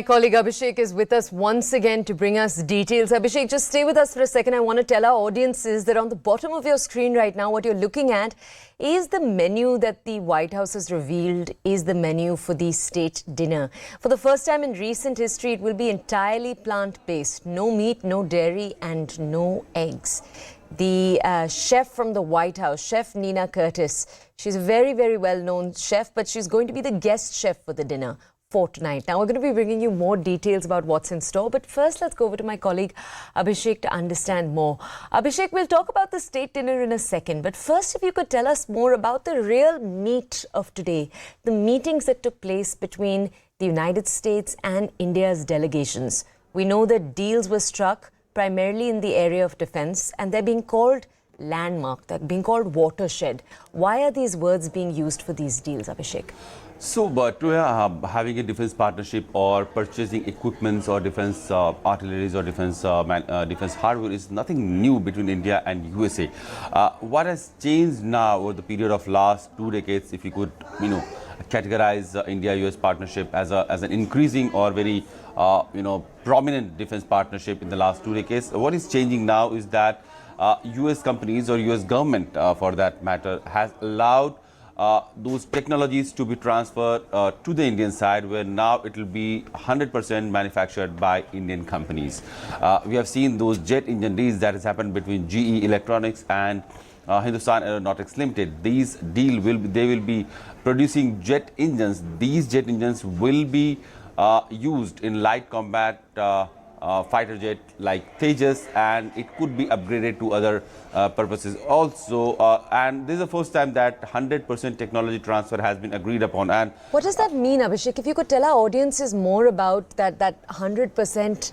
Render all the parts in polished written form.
My colleague Abhishek is with us once again to bring us details. Abhishek, just stay with us for a second. I want to tell our audiences that on the bottom of your screen right now, what you're looking at is the menu that the White House has revealed is the menu for the state dinner. For the first time in recent history, it will be entirely plant-based. No meat, no dairy and no eggs. The chef from the White House, Chef Nina Curtis, she's a very, very well-known chef, but she's going to be the guest chef for the dinner for tonight. Now, we're going to be bringing you more details about what's in store. But first, let's go over to my colleague Abhishek to understand more. Abhishek, we'll talk about the state dinner in a second. But first, if you could tell us more about the real meat of today, the meetings that took place between the United States and India's delegations. We know that deals were struck primarily in the area of defense, and they're being called landmark, they're being called watershed. Why are these words being used for these deals, Abhishek? So, having a defense partnership or purchasing equipments or defense artilleries or defense hardware is nothing new between India and USA. What has changed now over the period of last 2 decades, if you could, categorize India-U.S. partnership as an increasing or very, prominent defense partnership in the last 2 decades. What is changing now is that U.S. companies or U.S. government, for that matter, has allowed those technologies to be transferred to the Indian side, where now it will be 100% manufactured by Indian companies. We have seen those jet engine deals that has happened between GE Electronics and Hindustan Aeronautics Limited. These deal will be producing jet engines. These jet engines will be used in light combat fighter jet like Tejas, and it could be upgraded to other purposes also. And this is the first time that 100% technology transfer has been agreed upon. And what does that mean, Abhishek? If you could tell our audiences more about that 100%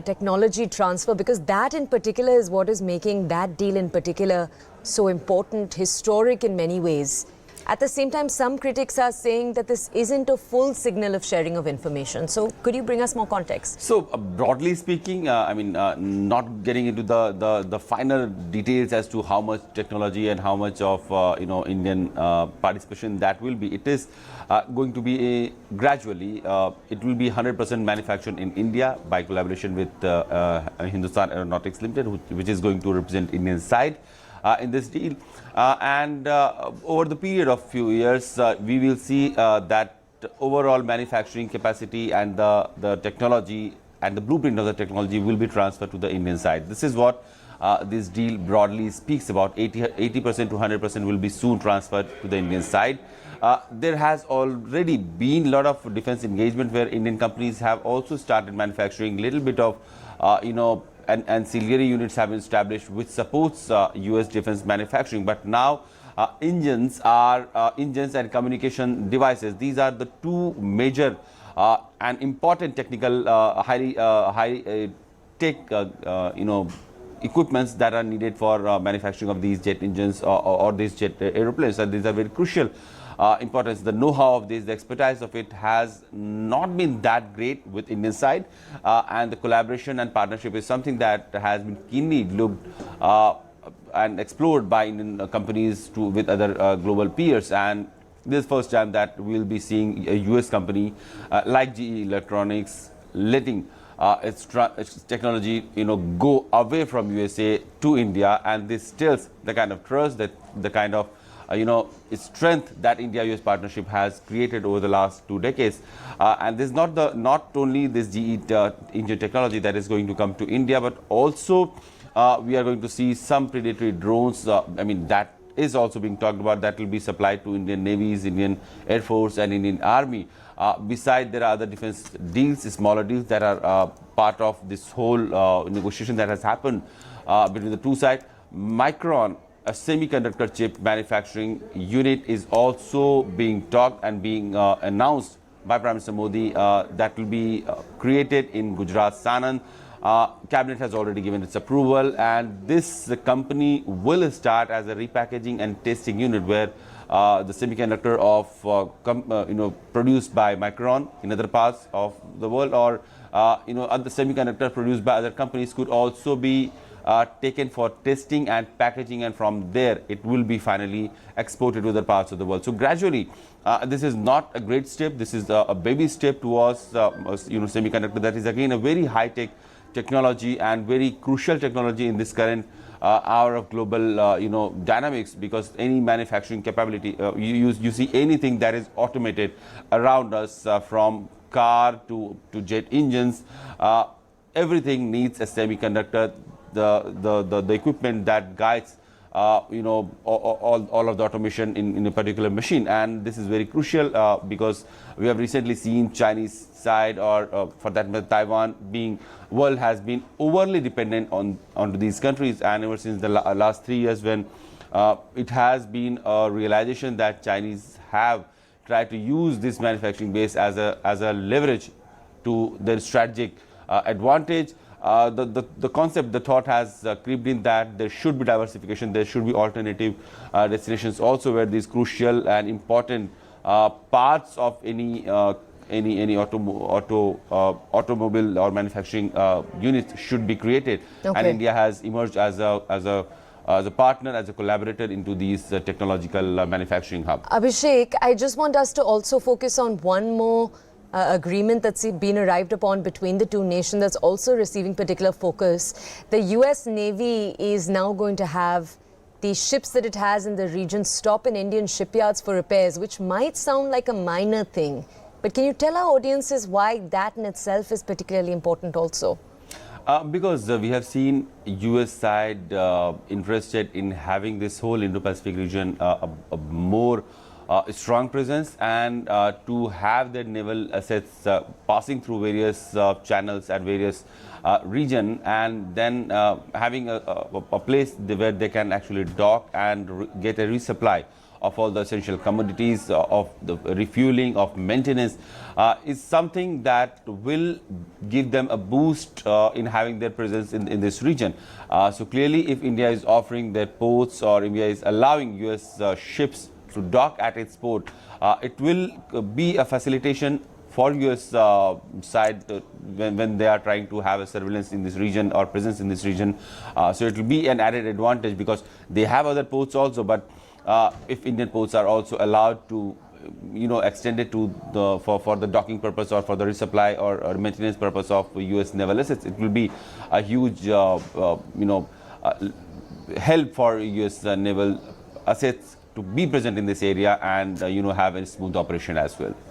technology transfer, because that in particular is what is making that deal in particular so important, historic in many ways. At the same time, some critics are saying that this isn't a full signal of sharing of information. So could you bring us more context? So broadly speaking, not getting into the finer details as to how much technology and how much of Indian participation that will be. It is going to be gradually. It will be 100% manufactured in India by collaboration with Hindustan Aeronautics Limited, which is going to represent Indian side in this deal. Over the period of few years, we will see that overall manufacturing capacity and the technology and the blueprint of the technology will be transferred to the Indian side. This is what this deal broadly speaks about. 80% to 100% will be soon transferred to the Indian side. There has already been a lot of defense engagement where Indian companies have also started manufacturing little bit of, and ancillary units have been established which supports U.S. defense manufacturing. But now engines and communication devices. These are the two major and important technical, high tech, equipments that are needed for manufacturing of these jet engines or these jet aeroplanes. And these are very crucial. Importance. The know-how of this, the expertise of it has not been that great with Indian side, and the collaboration and partnership is something that has been keenly looked and explored by Indian companies with other global peers. And this is the first time that we'll be seeing a U.S. company like GE Electronics letting its technology, go away from USA to India, and this stills the kind of trust, that the kind of strength that India-U.S. partnership has created over the last 2 decades. And this is not only this GE engine technology that is going to come to India, but also we are going to see some predatory drones. That is also being talked about, that will be supplied to Indian navies, Indian Air Force and Indian Army. Besides, there are other defense deals, smaller deals that are part of this whole negotiation that has happened between the two sides. Micron, a semiconductor chip manufacturing unit, is also being talked and being announced by Prime Minister Modi, that will be created in Gujarat, Sanand. Cabinet has already given its approval, and this company will start as a repackaging and testing unit where the semiconductor of produced by Micron in other parts of the world, or other semiconductor produced by other companies could also be taken for testing and packaging, and from there it will be finally exported to other parts of the world. So gradually, this is not a great step. This is a baby step towards semiconductor. That is again a very high-tech technology and very crucial technology in this current hour of global dynamics, because any manufacturing capability, you see anything that is automated around us, from car to jet engines, everything needs a semiconductor. The equipment that guides all of the automation in a particular machine, and this is very crucial because we have recently seen Chinese side, or for that matter Taiwan, world has been overly dependent onto these countries, and ever since the last 3 years, when it has been a realization that Chinese have tried to use this manufacturing base as a leverage to their strategic advantage. The concept, the thought has creeped in that there should be diversification, there should be alternative destinations also, where these crucial and important parts of any automobile or manufacturing unit should be created. Okay. And India has emerged as a partner, as a collaborator into these technological manufacturing hub. Abhishek, I just want us to also focus on one more agreement that's been arrived upon between the two nations that's also receiving particular focus. The U.S. Navy is now going to have the ships that it has in the region stop in Indian shipyards for repairs, which might sound like a minor thing. But can you tell our audiences why that in itself is particularly important also? Because we have seen U.S. side interested in having this whole Indo-Pacific region a more strong presence, and to have their naval assets passing through various channels at various region, and then having a place where they can actually dock and get a resupply of all the essential commodities, of the refueling, of maintenance, is something that will give them a boost in having their presence in this region. So clearly, if India is offering their ports, or India is allowing U.S. Ships to dock at its port, it will be a facilitation for U.S. Side when they are trying to have a surveillance in this region or presence in this region. So it will be an added advantage, because they have other ports also, but if Indian ports are also allowed to extend it to for the docking purpose, or for the resupply or maintenance purpose of U.S. naval assets, it will be a huge help for U.S. naval assets to be present in this area and have a smooth operation as well.